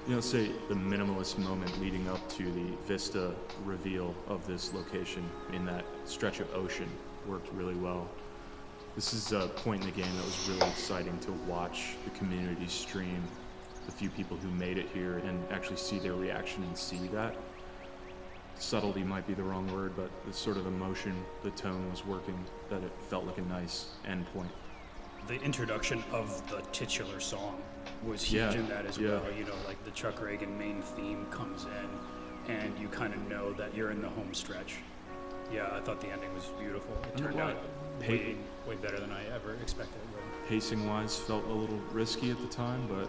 You know, say the minimalist moment leading up to the vista reveal of this location in that stretch of ocean worked really well. This is a point in the game that was really exciting to watch the community stream, the few people who made it here, and actually see their reaction and see that. Subtlety might be the wrong word, but the sort of emotion, the tone was working, that it felt like a nice end point. The introduction of the titular song was huge in that as well. You know, like the Chuck Reagan main theme comes in, and you kind of know that you're in the home stretch. Yeah, I thought the ending was beautiful. It turned out way better than I ever expected it would. Pacing-wise, felt a little risky at the time, but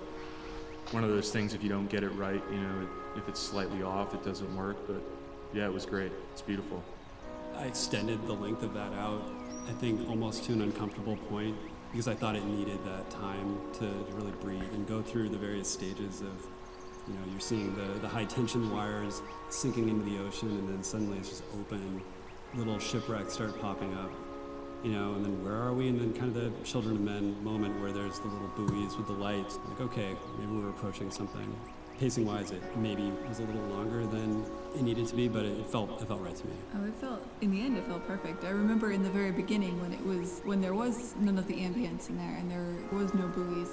one of those things, if you don't get it right, you know, if it's slightly off, it doesn't work. But yeah, it was great. It's beautiful. I extended the length of that out, I think, almost to an uncomfortable point, because I thought it needed that time to really breathe and go through the various stages of, you know, you're seeing the high tension wires sinking into the ocean, and then suddenly it's just open, little shipwrecks start popping up, you know, and then where are we? And then kind of the Children of Men moment where there's the little buoys with the lights. Like, okay, maybe we're approaching something. Pacing-wise, it maybe was a little longer than it needed to be, but it felt right to me. Oh, in the end, it felt perfect. I remember in the very beginning when there was none of the ambience in there and there was no buoys,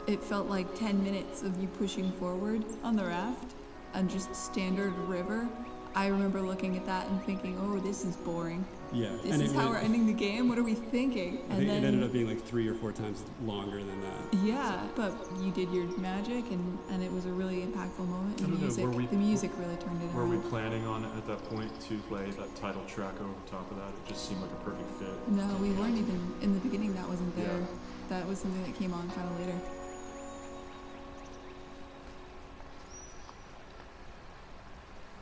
it felt like 10 minutes of you pushing forward on the raft and just standard river. I remember looking at that and thinking, oh, this is boring. Yeah. This is how we're ending the game? What are we thinking? I think it ended up being like 3 or 4 times longer than that. Yeah, but you did your magic, and it was a really impactful moment. The music really turned it Were around. we planning on, at that point, to play that title track over the top of that? It just seemed like a perfect fit. No, we weren't even, in the beginning that wasn't there. Yeah. That was something that came on kind of later.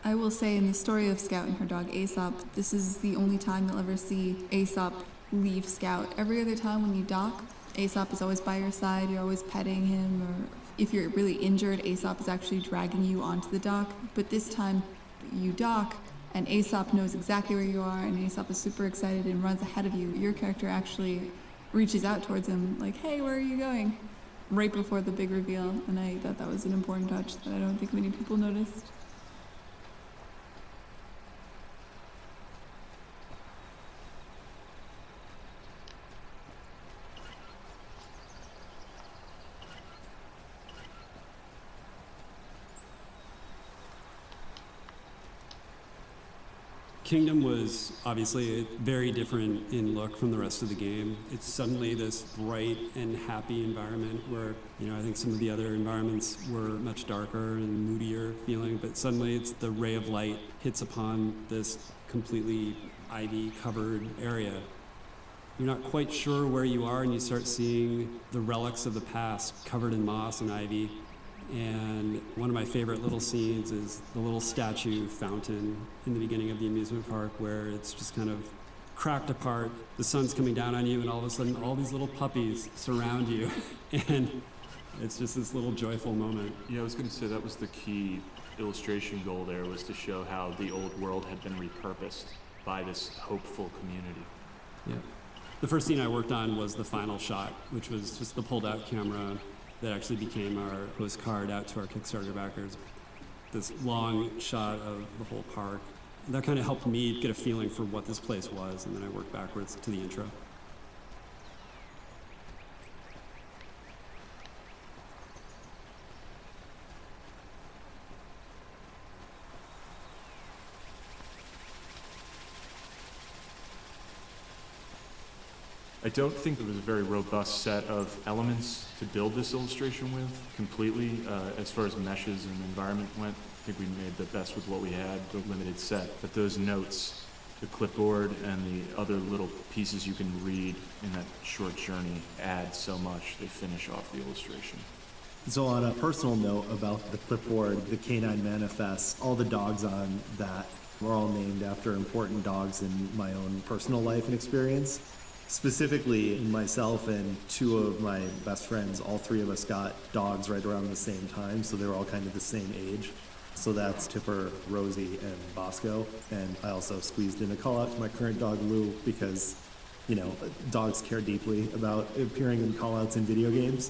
I will say in the story of Scout and her dog Aesop, this is the only time you'll ever see Aesop leave Scout. Every other time when you dock, Aesop is always by your side, you're always petting him, or if you're really injured, Aesop is actually dragging you onto the dock. But this time, you dock, and Aesop knows exactly where you are, and Aesop is super excited and runs ahead of you. Your character actually reaches out towards him, like, hey, where are you going? Right before the big reveal, and I thought that was an important touch that I don't think many people noticed. Kingdom was obviously very different in look from the rest of the game. It's suddenly this bright and happy environment where, I think some of the other environments were much darker and moodier feeling, but suddenly it's the ray of light hits upon this completely ivy-covered area. You're not quite sure where you are, and you start seeing the relics of the past covered in moss and ivy. And one of my favorite little scenes is the little statue fountain in the beginning of the amusement park where it's just kind of cracked apart. The sun's coming down on you, and all of a sudden all these little puppies surround you. And it's just this little joyful moment. Yeah, I was going to say that was the key illustration goal there, was to show how the old world had been repurposed by this hopeful community. Yeah. The first scene I worked on was the final shot, which was just the pulled-out camera that actually became our postcard out to our Kickstarter backers. This long shot of the whole park. That kind of helped me get a feeling for what this place was, and then I worked backwards to the intro. I don't think there was a very robust set of elements to build this illustration with completely. As far as meshes and environment went, I think we made the best with what we had, the limited set. But those notes, the clipboard, and the other little pieces you can read in that short journey add so much. They finish off the illustration. So on a personal note about the clipboard, the Canine Manifest, all the dogs on that were all named after important dogs in my own personal life and experience. Specifically, myself and two of my best friends, all three of us got dogs right around the same time, so they were all kind of the same age. So that's Tipper, Rosie, and Bosco. And I also squeezed in a call out to my current dog, Lou, because, dogs care deeply about appearing in call outs in video games.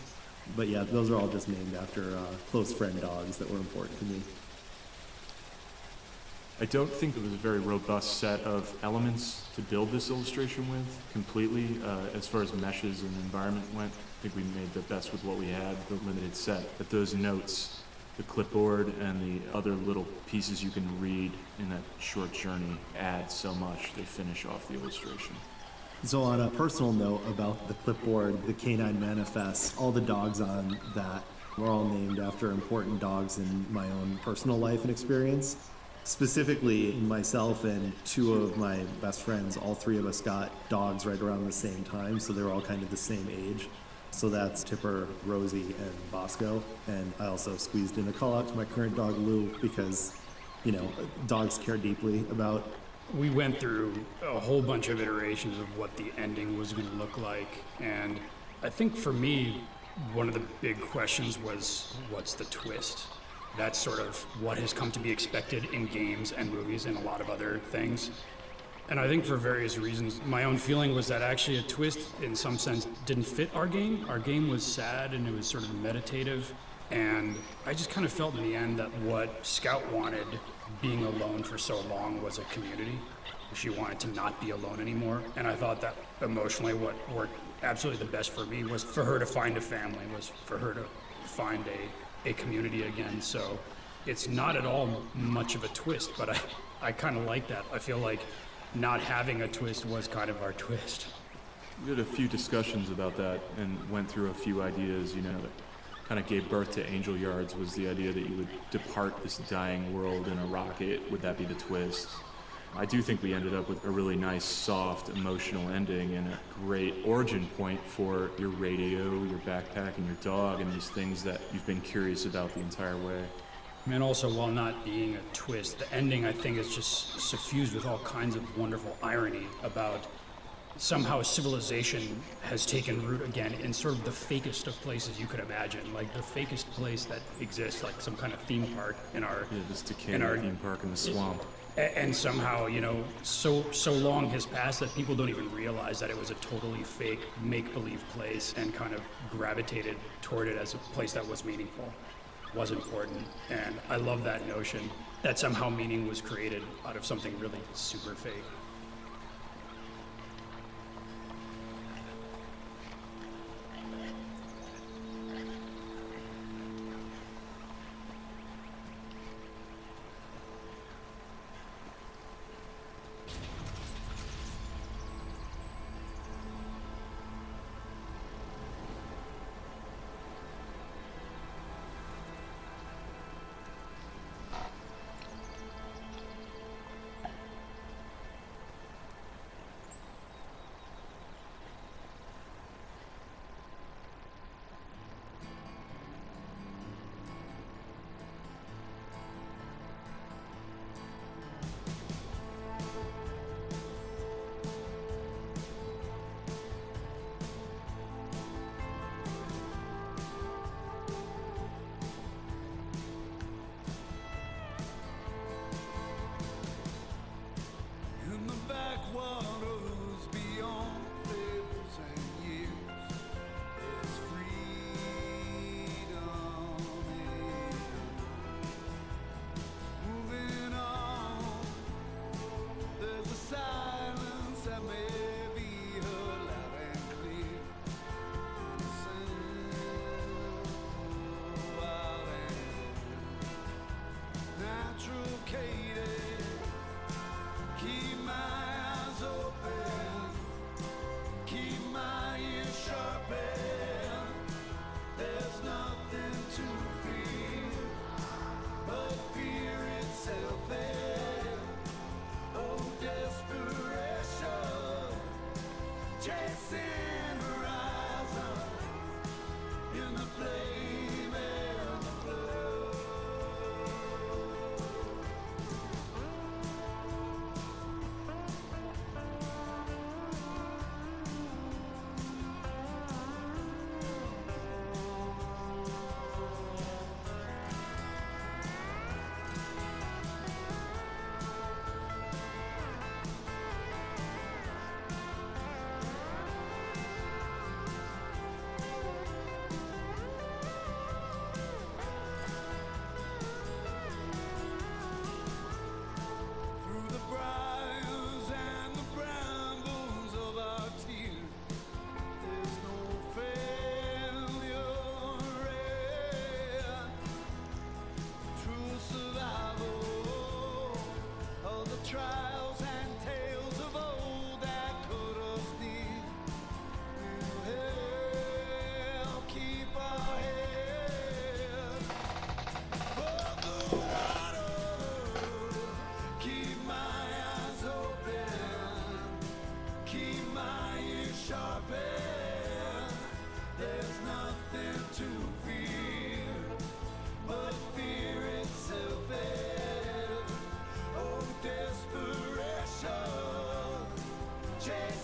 But yeah, those are all just named after close friend dogs that were important to me. I don't think there was a very robust set of elements to build this illustration with completely. As far as meshes and environment went, I think we made the best with what we had, the limited set. But those notes, the clipboard, and the other little pieces you can read in that short journey add so much. They finish off the illustration. So on a personal note about the clipboard, the Canine Manifest, all the dogs on that were all named after important dogs in my own personal life and experience. Specifically, myself and two of my best friends, all three of us got dogs right around the same time, so they were all kind of the same age. So that's Tipper, Rosie, and Bosco. And I also squeezed in a call out to my current dog, Lou, because, dogs care deeply about. We went through a whole bunch of iterations of what the ending was going to look like, and I think for me, one of the big questions was, what's the twist? That's sort of what has come to be expected in games and movies and a lot of other things. And I think for various reasons, my own feeling was that actually a twist, in some sense, didn't fit our game. Our game was sad and it was sort of meditative. And I just kind of felt in the end that what Scout wanted, being alone for so long, was a community. She wanted to not be alone anymore. And I thought that emotionally what worked absolutely the best for me was for her to find a family, was for her to find a community again. So it's not at all much of a twist, but I kind of like that. I feel like not having a twist was kind of our twist. We had a few discussions about that and went through a few ideas, that kind of gave birth to Angel Yards. Was the idea that you would depart this dying world in a rocket. Would that be the twist? I do think we ended up with a really nice, soft, emotional ending and a great origin point for your radio, your backpack, and your dog, and these things that you've been curious about the entire way. And also, while not being a twist, the ending, I think, is just suffused with all kinds of wonderful irony about somehow civilization has taken root again in sort of the fakest of places you could imagine, like the fakest place that exists, like some kind of theme park in our this decaying theme park in the swamp. And somehow, so long has passed that people don't even realize that it was a totally fake, make-believe place, and kind of gravitated toward it as a place that was meaningful, was important. And I love that notion that somehow meaning was created out of something really super fake.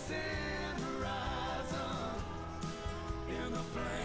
chasing horizons in the flame.